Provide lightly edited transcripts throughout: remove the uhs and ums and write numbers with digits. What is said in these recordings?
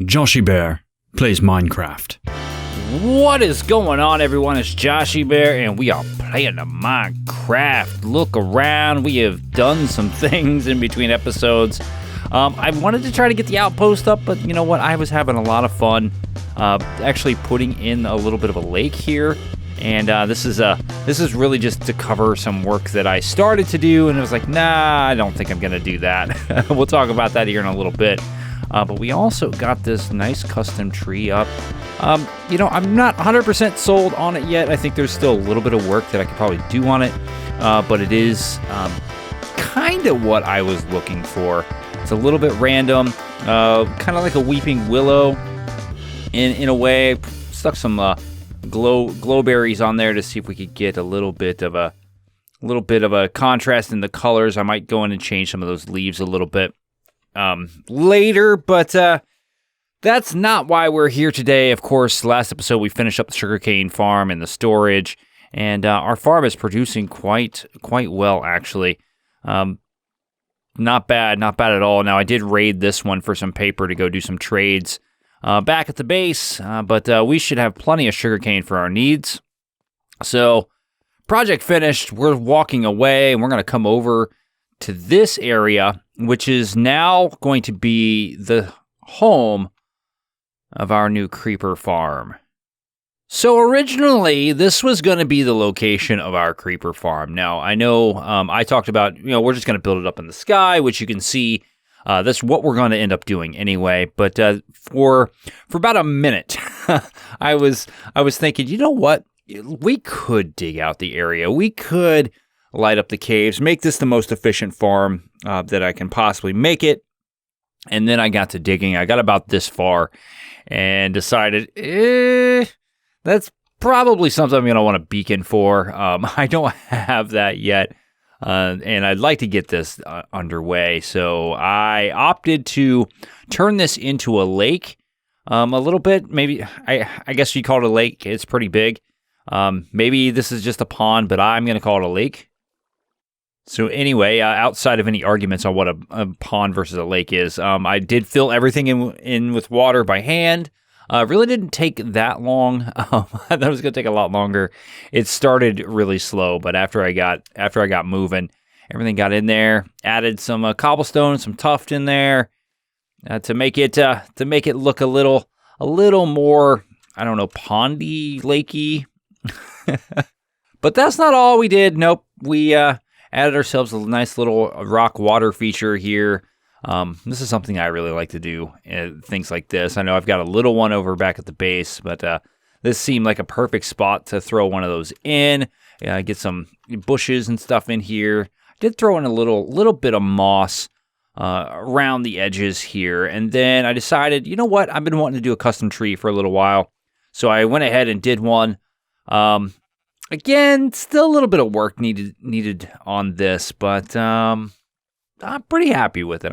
Joshiebear plays Minecraft. What is going on, everyone? It's Joshiebear, and we are playing the Minecraft. Look around. We have done some things in between episodes. I wanted to try to get the outpost up, but you know what? I was having a lot of fun actually putting in a little bit of a lake here. And this is really just to cover some work that I started to do, and I was like, nah, I don't think I'm going to do that. We'll talk about that here in a little bit. But we also got this nice custom tree up. I'm not 100% sold on it yet. I think there's still a little bit of work that I could probably do on it. But it is kind of what I was looking for. It's a little bit random, kind of like a weeping willow in a way. Stuck some glow berries on there to see if we could get a little bit of a contrast in the colors. I might go in and change some of those leaves a little bit later, but that's not why we're here today. Of course, last episode we finished up the sugarcane farm and the storage, and our farm is producing quite well, actually. Not bad at all. Now, I did raid this one for some paper to go do some trades back at the base, but we should have plenty of sugarcane for our needs. So, project finished. We're walking away, and we're going to come over to this area, which is now going to be the home of our new creeper farm. So originally, this was going to be the location of our creeper farm. Now, I know I talked about, we're just going to build it up in the sky, which you can see. That's what we're going to end up doing anyway. But for about a minute, I was thinking, you know what? We could dig out the area. We could light up the caves, make this the most efficient farm that I can possibly make it. And then I got to digging. I got about this far and decided, that's probably something I'm going to want a beacon for. I don't have that yet, and I'd like to get this underway. So I opted to turn this into a lake a little bit. Maybe, I guess you call it a lake. It's pretty big. Maybe this is just a pond, but I'm going to call it a lake. So anyway, outside of any arguments on what a pond versus a lake is, I did fill everything in with water by hand. Really didn't take that long. I thought it was going to take a lot longer. It started really slow, but after I got moving, everything got in there. Added some cobblestone, some tuft in there to make it look a little more, I don't know, pondy, lakey. But that's not all we did. Nope, we added ourselves a nice little rock water feature here. This is something I really like to do, things like this. I know I've got a little one over back at the base, but this seemed like a perfect spot to throw one of those in. Get some bushes and stuff in here. I did throw in a little bit of moss around the edges here, and then I decided, you know what? I've been wanting to do a custom tree for a little while, so I went ahead and did one. Again, still a little bit of work needed on this, but I'm pretty happy with it.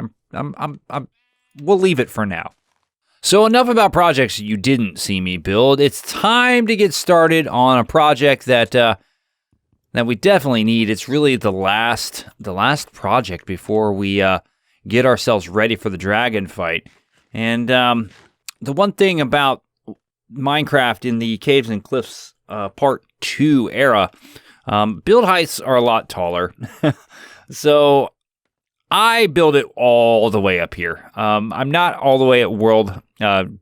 We'll leave it for now. So enough about projects you didn't see me build. It's time to get started on a project that we definitely need. It's really the last project before we get ourselves ready for the dragon fight. And the one thing about Minecraft in the Caves and Cliffs Part 2 era, build heights are a lot taller. So I build it all the way up here. I'm not all the way at world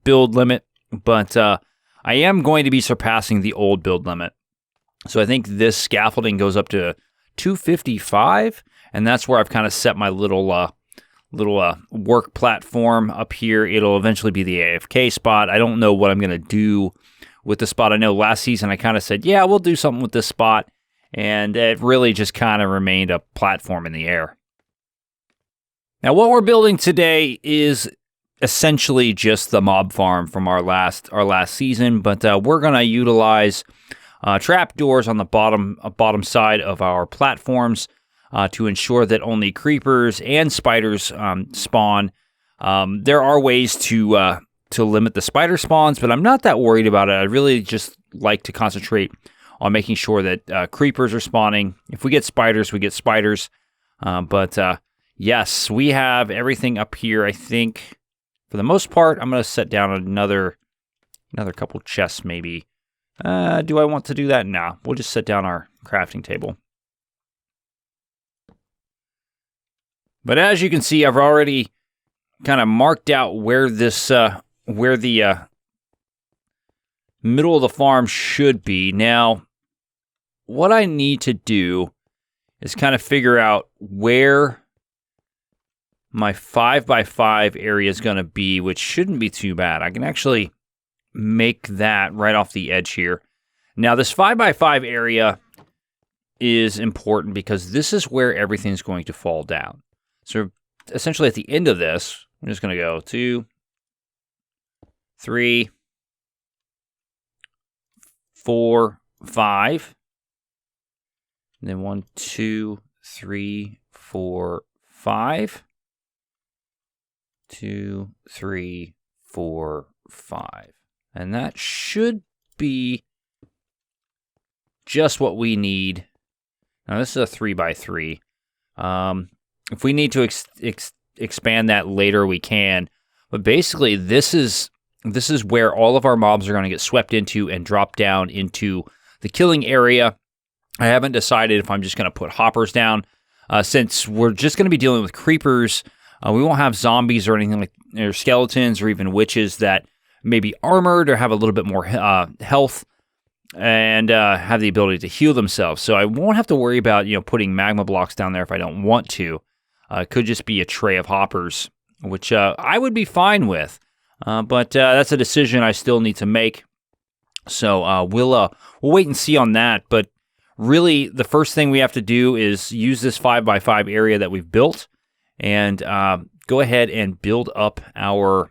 build limit, but I am going to be surpassing the old build limit. So I think this scaffolding goes up to 255, and that's where I've kind of set my little work platform up here. It'll eventually be the AFK spot. I don't know what I'm going to do with the spot. I know last season I kind of said, yeah, we'll do something with this spot, and it really just kind of remained a platform in the air. Now, what we're building today is essentially just the mob farm from our last season, but we're going to utilize trap doors on the bottom side of our platforms to ensure that only creepers and spiders spawn. There are ways to limit the spider spawns, but I'm not that worried about it. I really just like to concentrate on making sure that creepers are spawning. If we get spiders, we get spiders. But yes, we have everything up here, I think, for the most part, I'm going to set down another couple chests maybe. Do I want to do that? Nah, we'll just set down our crafting table. But as you can see, I've already kind of marked out where where the middle of the farm should be. Now, what I need to do is kind of figure out where my 5x5 area is going to be, which shouldn't be too bad. I can actually make that right off the edge here. Now, this 5x5 area is important because this is where everything's going to fall down. So essentially at the end of this, I'm just going to go 2, 3, 4, 5. And then 1, 2, 3, 4, 5. 2, 3, 4, 5. And that should be just what we need. Now this is a 3x3. If we need to expand that later, we can. But basically, this is where all of our mobs are going to get swept into and drop down into the killing area. I haven't decided if I'm just going to put hoppers down. Since we're just going to be dealing with creepers, we won't have zombies or anything like, or skeletons or even witches that may be armored or have a little bit more health and have the ability to heal themselves. So I won't have to worry about putting magma blocks down there if I don't want to. It could just be a tray of hoppers, which I would be fine with. But that's a decision I still need to make. So we'll wait and see on that. But really, the first thing we have to do is use this 5x5 area that we've built and go ahead and build up our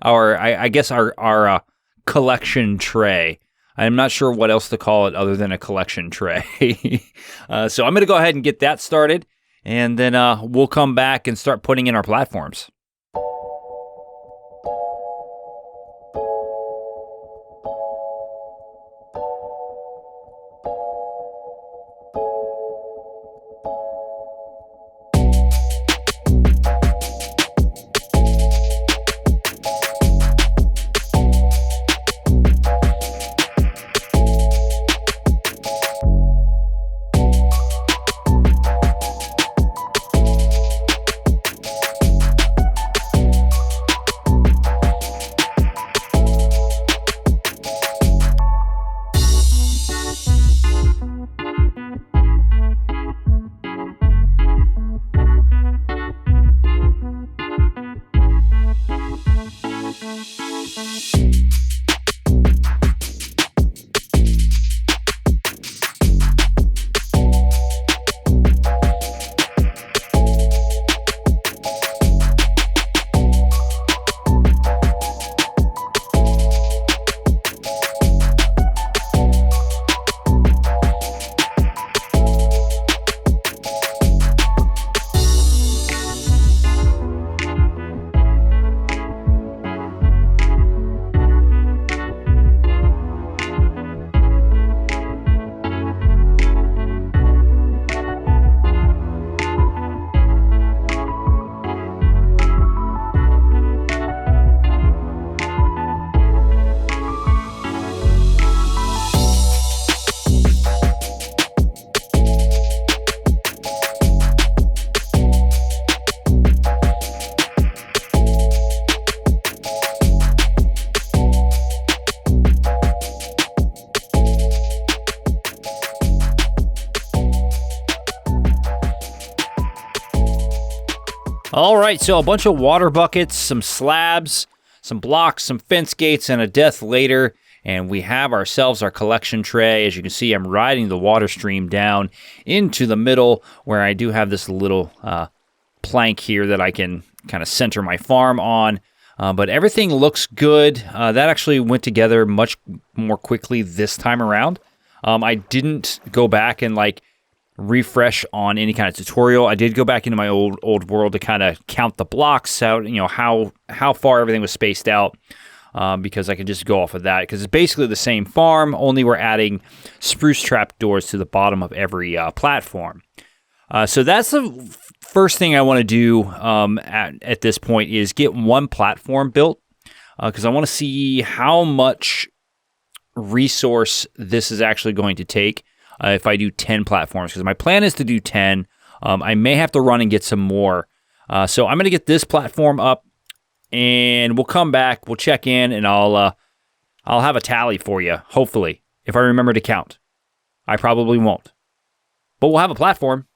our collection tray. I'm not sure what else to call it other than a collection tray. So I'm going to go ahead and get that started, and then we'll come back and start putting in our platforms. All right, so a bunch of water buckets, some slabs, some blocks, some fence gates, and a death later, and we have ourselves our collection tray. As you can see, I'm riding the water stream down into the middle where I do have this little plank here that I can kind of center my farm on. But everything looks good. That actually went together much more quickly this time around. I didn't go back and refresh on any kind of tutorial. I did go back into my old world to kind of count the blocks out, how far everything was spaced out, because I could just go off of that, because it's basically the same farm, only we're adding spruce trap doors to the bottom of every platform. So that's the first thing I want to do at this point is get one platform built, because I want to see how much resource this is actually going to take if I do 10 platforms, because my plan is to do 10. I may have to run and get some more. So I'm going to get this platform up, and we'll come back, we'll check in, and I'll have a tally for you, hopefully, if I remember to count. I probably won't. But we'll have a platform.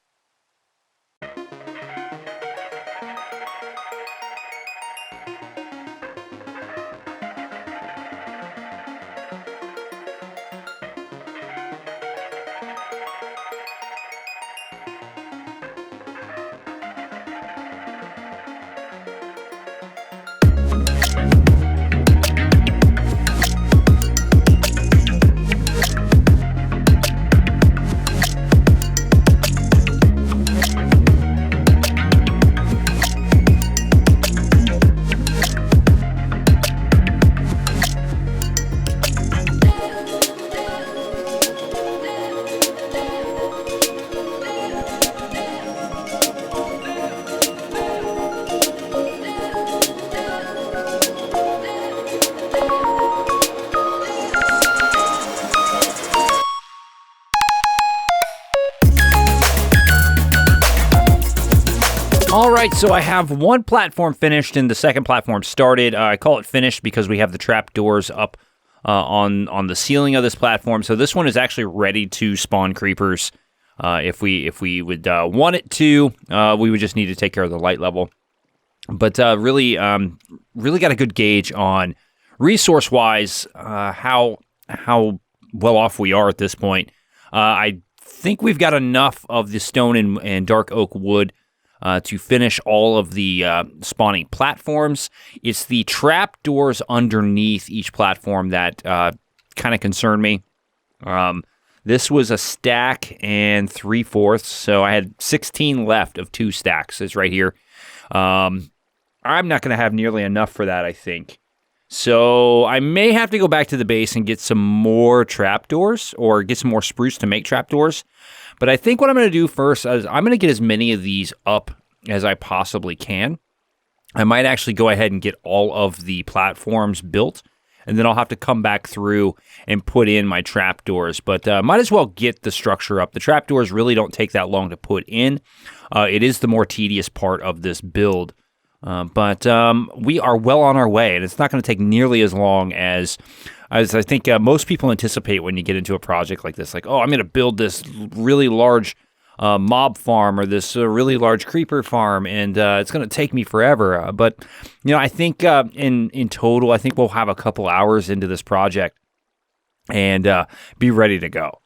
All right, so I have one platform finished and the second platform started. I call it finished because we have the trap doors up on the ceiling of this platform. So this one is actually ready to spawn creepers. If we would want it to, we would just need to take care of the light level. But really got a good gauge on resource-wise how well off we are at this point. I think we've got enough of the stone and dark oak wood to finish all of the spawning platforms. It's the trap doors underneath each platform that kind of concern me. This was a stack and 3/4, so I had 16 left of 2 stacks. It's right here. I'm not going to have nearly enough for that, I think. So I may have to go back to the base and get some more trapdoors or get some more spruce to make trapdoors. But I think what I'm going to do first is I'm going to get as many of these up as I possibly can. I might actually go ahead and get all of the platforms built, and then I'll have to come back through and put in my trapdoors. But might as well get the structure up. The trapdoors really don't take that long to put in. It is the more tedious part of this build. But we are well on our way, and it's not going to take nearly as long as I think most people anticipate when you get into a project like this. Like, oh, I'm going to build this really large mob farm or this really large creeper farm, and it's going to take me forever. But, I think in total, I think we'll have a couple hours into this project and be ready to go.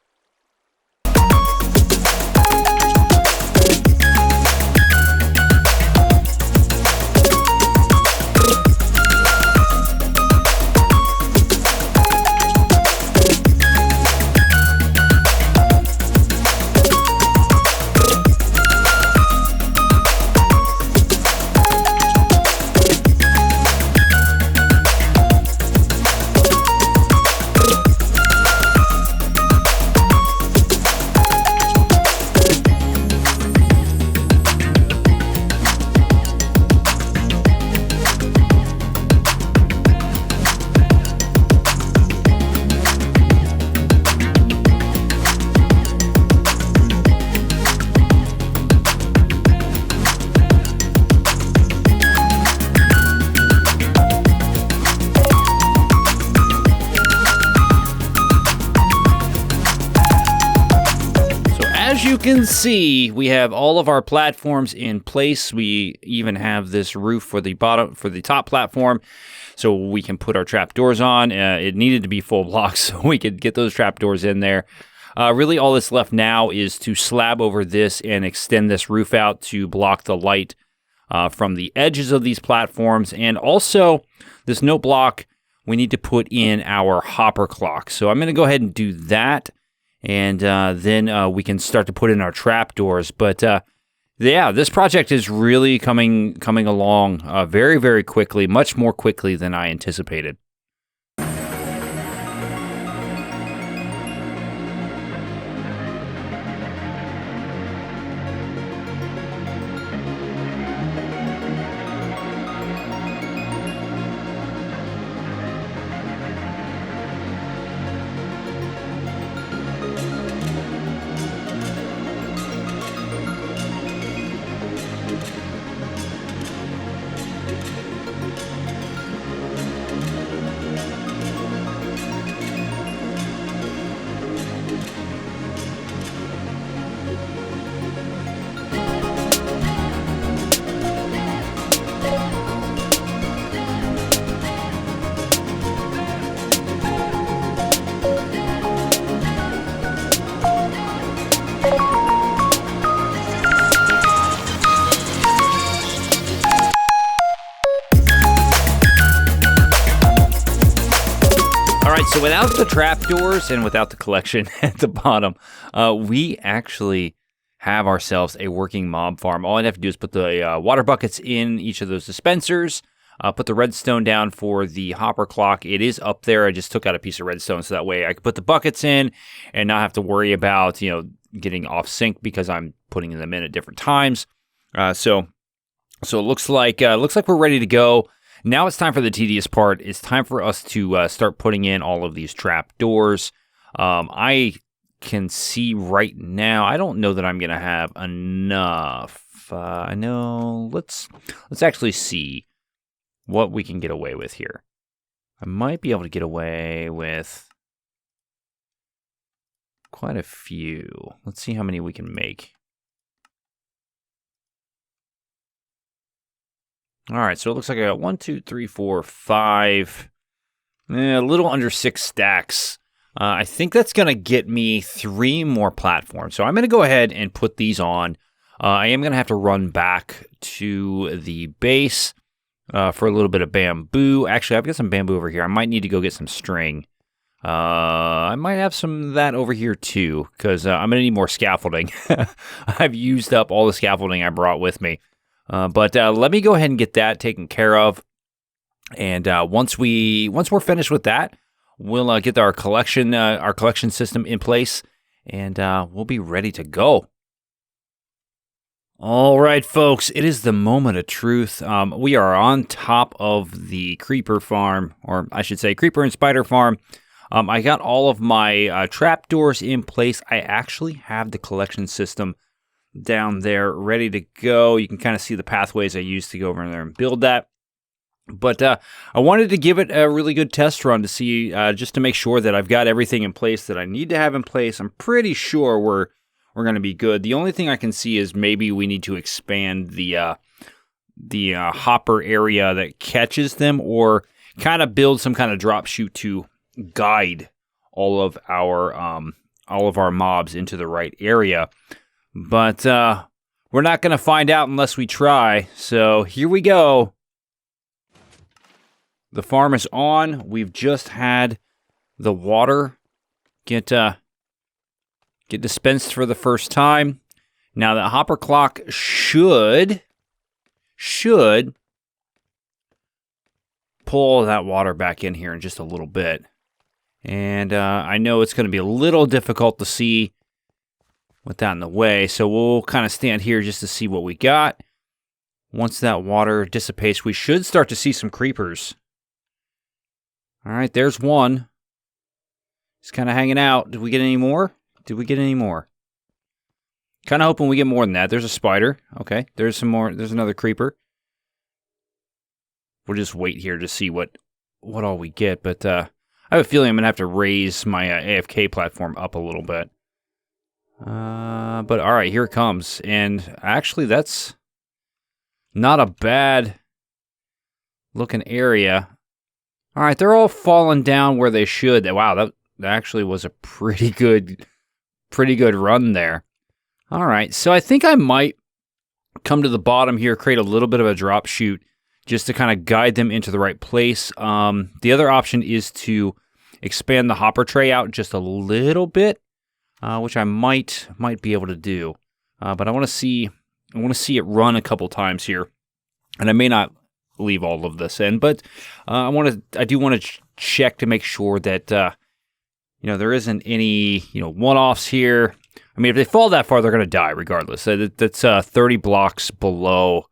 You can see we have all of our platforms in place. We even have this roof for the top platform, so we can put our trap doors on. It needed to be full blocks so we could get those trap doors in there. Really, all that's left now is to slab over this and extend this roof out to block the light from the edges of these platforms. And also, this note block, we need to put in our hopper clock. So I'm going to go ahead and do that. And then we can start to put in our trapdoors. But yeah, this project is really coming along very, very quickly, much more quickly than I anticipated. right, so without the trapdoors and without the collection at the bottom, we actually have ourselves a working mob farm. All I'd have to do is put the water buckets in each of those dispensers, put the redstone down for the hopper clock. It is up there. I just took out a piece of redstone so that way I could put the buckets in and not have to worry about, getting off sync because I'm putting them in at different times. So it looks like we're ready to go. Now it's time for the tedious part. It's time for us to start putting in all of these trap doors. I can see right now, I don't know that I'm going to have enough. I know, let's actually see what we can get away with here. I might be able to get away with quite a few. Let's see how many we can make. All right, so it looks like I got 1, 2, 3, 4, 5, a little under 6 stacks. I think that's going to get me 3 more platforms. So I'm going to go ahead and put these on. I am going to have to run back to the base for a little bit of bamboo. Actually, I've got some bamboo over here. I might need to go get some string. I might have some of that over here too, because I'm going to need more scaffolding. I've used up all the scaffolding I brought with me. But let me go ahead and get that taken care of. And once we're finished with that, we'll get our collection system in place, and we'll be ready to go. All right, folks, it is the moment of truth. We are on top of the creeper farm, or I should say creeper and spider farm. I got all of my trapdoors in place. I actually have the collection system down there ready to go. You can kind of see the pathways I used to go over there and build that. But I wanted to give it a really good test run to see, just to make sure that I've got everything in place that I need to have in place. I'm pretty sure we're going to be good. The only thing I can see is maybe we need to expand the hopper area that catches them, or kind of build some kind of drop chute to guide all of our mobs into the right area. But we're not going to find out unless we try. So here we go. The farm is on. We've just had the water get dispensed for the first time. Now the hopper clock should pull that water back in here in just a little bit. And I know it's going to be a little difficult to see with that in the way, so we'll kind of stand here just to see what we got. Once that water dissipates, we should start to see some creepers. All right, there's one. He's kind of hanging out. Did we get any more? Did we get any more? Kind of hoping we get more than that. There's a spider. Okay, there's some more. There's another creeper. We'll just wait here to see what all we get, but I have a feeling I'm going to have to raise my AFK platform up a little bit. But all right, here it comes. And actually, that's not a bad looking area. All right, they're all falling down where they should. Wow, that actually was a pretty good run there. All right, so I think I might come to the bottom here, create a little bit of a drop chute just to kind of guide them into the right place. The other option is to expand the hopper tray out just a little bit, which I might be able to do. But I want to see it run a couple times here, and I may not leave all of this in, but I do want to check to make sure that there isn't any one-offs here. I mean, if they fall that far, they're going to die regardless. That's 30 blocks below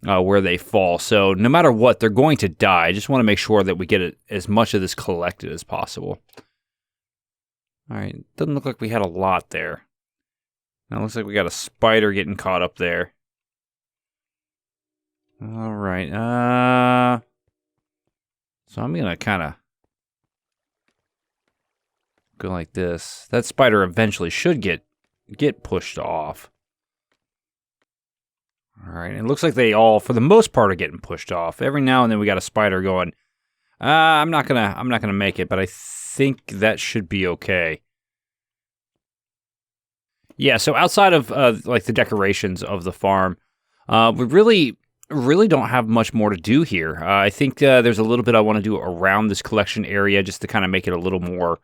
where they fall. So no matter what, they're going to die. I just want to make sure that we get as much of this collected as possible. All right, doesn't look like we had a lot there. Now it looks like we got a spider getting caught up there. All right, so I'm going to kind of go like this. That spider eventually should get pushed off. All right, it looks like they all, for the most part, are getting pushed off. Every now and then we got a spider going, I'm not gonna make it, but I think that should be okay. Yeah, so outside of like the decorations of the farm, we really really don't have much more to do here. I think there's a little bit I want to do around this collection area just to kind of make it a little more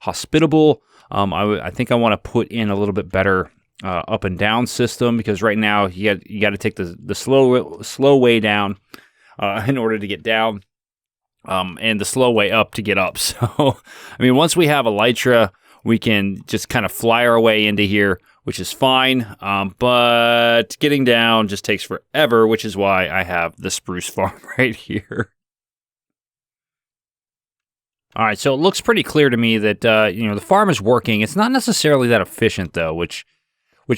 hospitable. I think I want to put in a little bit better up and down system, because right now you got to take the slow way down in order to get down, and the slow way up to get up. So, I mean, once we have Elytra, we can just kind of fly our way into here, which is fine. But getting down just takes forever, which is why I have the spruce farm right here. All right, so it looks pretty clear to me that the farm is working. It's not necessarily that efficient though, which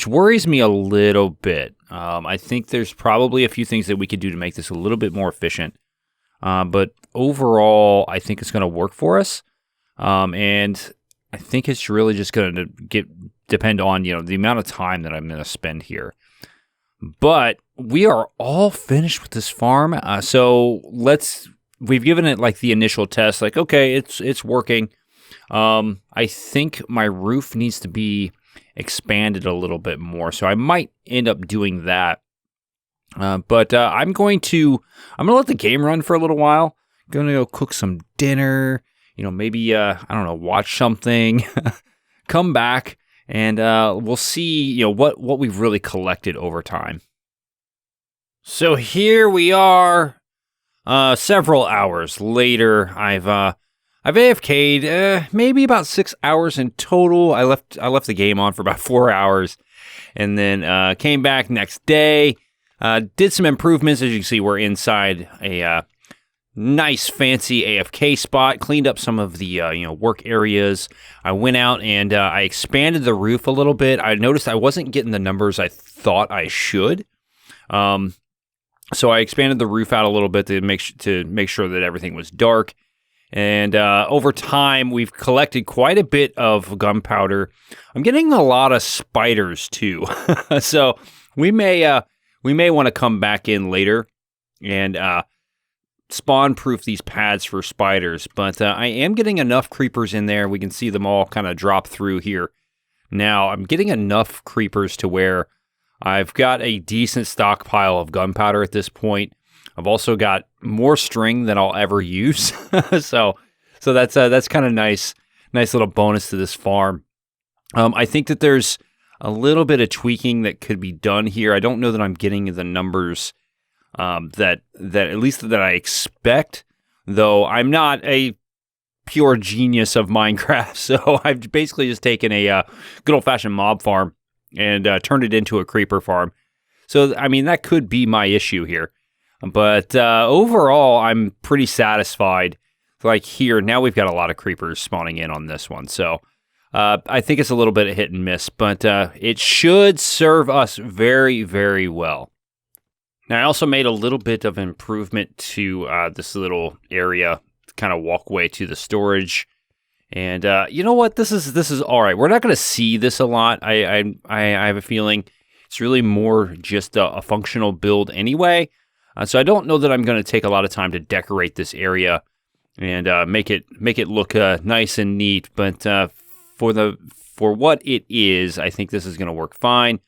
worries me a little bit. I think there's probably a few things that we could do to make this a little bit more efficient. But overall, I think it's going to work for us. And I think it's really just going to depend on the amount of time that I'm going to spend here. But we are all finished with this farm. So we've given it like the initial test, like, okay, it's working. I think my roof needs to be expanded a little bit more, so I might end up doing that. But I'm going to let the game run for a little while. I'm going to go cook some dinner, maybe, I don't know, watch something, come back, and we'll see, what we've really collected over time. So here we are. Several hours later, I've AFK'd, maybe about 6 hours in total. I left the game on for about 4 hours, and then came back next day. Did some improvements. As you can see, we're inside a nice, fancy AFK spot. Cleaned up some of the work areas. I went out and I expanded the roof a little bit. I noticed I wasn't getting the numbers I thought I should. So I expanded the roof out a little bit to make sure that everything was dark. And over time, we've collected quite a bit of gunpowder. I'm getting a lot of spiders too, so we may want to come back in later and spawn-proof these pads for spiders. But I am getting enough creepers in there. We can see them all kind of drop through here. Now I'm getting enough creepers to where I've got a decent stockpile of gunpowder at this point. I've also got more string than I'll ever use, so that's kind of nice little bonus to this farm. I think that there's a little bit of tweaking that could be done here. I don't know that I'm getting the numbers that at least that I expect, though I'm not a pure genius of Minecraft, so I've basically just taken a good old-fashioned mob farm and turned it into a creeper farm. So, I mean, that could be my issue here. But overall, I'm pretty satisfied. Like here, now we've got a lot of creepers spawning in on this one. So I think it's a little bit of hit and miss, but it should serve us very, very well. Now, I also made a little bit of improvement to this little area, kind of walkway to the storage. And you know what? This is all right. We're not going to see this a lot. I have a feeling it's really more just a functional build anyway. So I don't know that I'm going to take a lot of time to decorate this area and make it look nice and neat. But for what it is, I think this is going to work fine.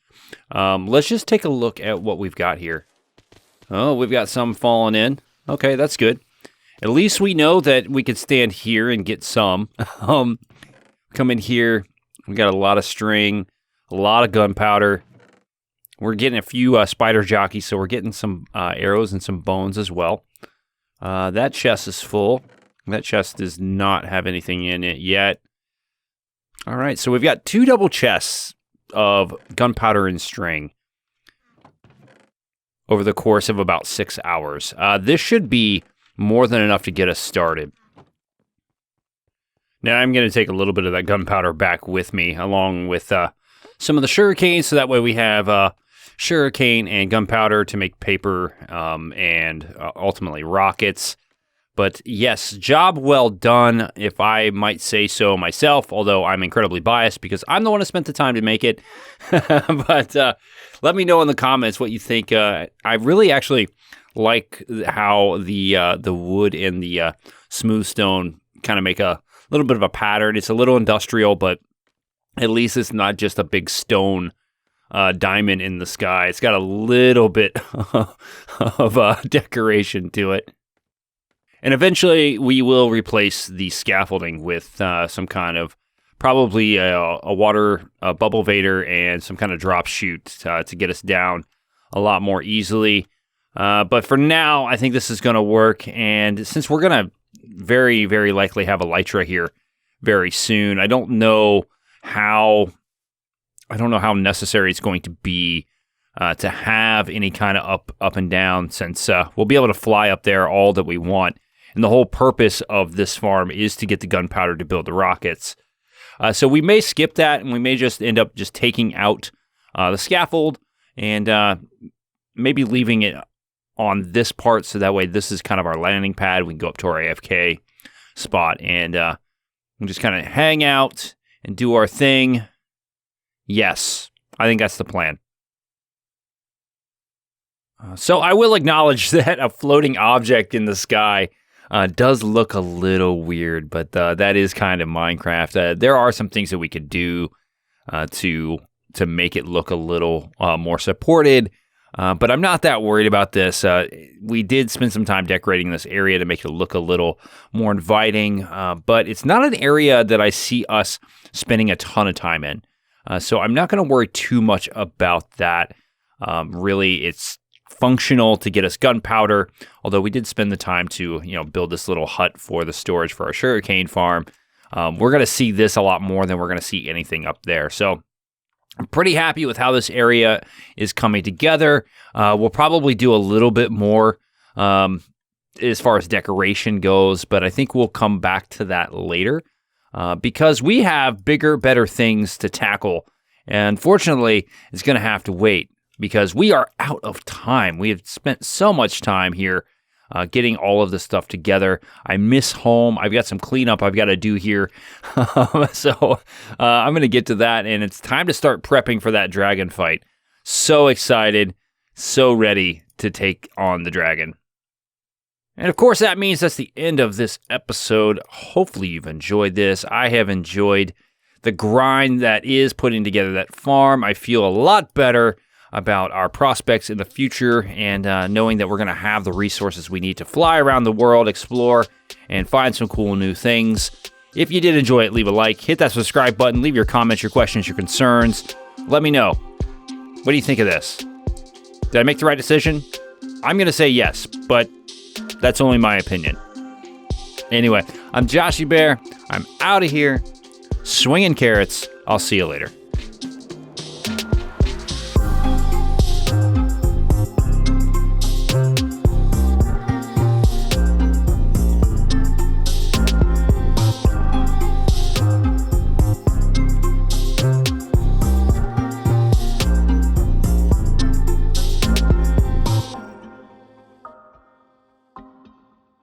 Let's just take a look at what we've got here. Oh, we've got some falling in. Okay, that's good. At least we know that we could stand here and get some. Come in here. We got a lot of string, a lot of gunpowder. We're getting a few spider jockeys, so we're getting some arrows and some bones as well. That chest is full. That chest does not have anything in it yet. All right, so we've got 2 double chests of gunpowder and string over the course of about 6 hours. This should be more than enough to get us started. Now I'm going to take a little bit of that gunpowder back with me, along with some of the sugarcane, so that way we have sugarcane and gunpowder to make paper and ultimately rockets. But yes, job well done, if I might say so myself, although I'm incredibly biased because I'm the one who spent the time to make it. But let me know in the comments what you think. I really actually like how the wood and the smooth stone kind of make a little bit of a pattern. It's a little industrial, but at least it's not just a big stone diamond in the sky. It's got a little bit of decoration to it. And eventually we will replace the scaffolding with some kind of probably a water bubble vader and some kind of drop chute to get us down a lot more easily. But for now, I think this is going to work. And since we're going to very, very likely have elytra here very soon, I don't know how necessary it's going to be to have any kind of up and down, since we'll be able to fly up there all that we want. And the whole purpose of this farm is to get the gunpowder to build the rockets. So we may skip that, and we may just end up just taking out the scaffold and maybe leaving it on this part, so that way this is kind of our landing pad. We can go up to our AFK spot and we'll just kind of hang out and do our thing. Yes, I think that's the plan. So I will acknowledge that a floating object in the sky does look a little weird, but that is kind of Minecraft. There are some things that we could do to make it look a little more supported, but I'm not that worried about this. We did spend some time decorating this area to make it look a little more inviting, but it's not an area that I see us spending a ton of time in. So I'm not going to worry too much about that. Really, it's functional to get us gunpowder, although we did spend the time to build this little hut for the storage for our sugarcane farm. We're going to see this a lot more than we're going to see anything up there. So I'm pretty happy with how this area is coming together. We'll probably do a little bit more as far as decoration goes, but I think we'll come back to that later because we have bigger, better things to tackle. And unfortunately, it's going to have to wait, because we are out of time. We have spent so much time here getting all of this stuff together. I miss home. I've got some cleanup I've got to do here. So I'm going to get to that, and it's time to start prepping for that dragon fight. So excited, so ready to take on the dragon. And of course, that means that's the end of this episode. Hopefully you've enjoyed this. I have enjoyed the grind that is putting together that farm. I feel a lot better about our prospects in the future, and knowing that we're going to have the resources we need to fly around the world, explore, and find some cool new things. If you did enjoy it, leave a like, hit that subscribe button, leave your comments, your questions, your concerns. Let me know. What do you think of this? Did I make the right decision? I'm going to say yes, but that's only my opinion. Anyway, I'm Joshiebear. I'm out of here. Swinging carrots. I'll see you later.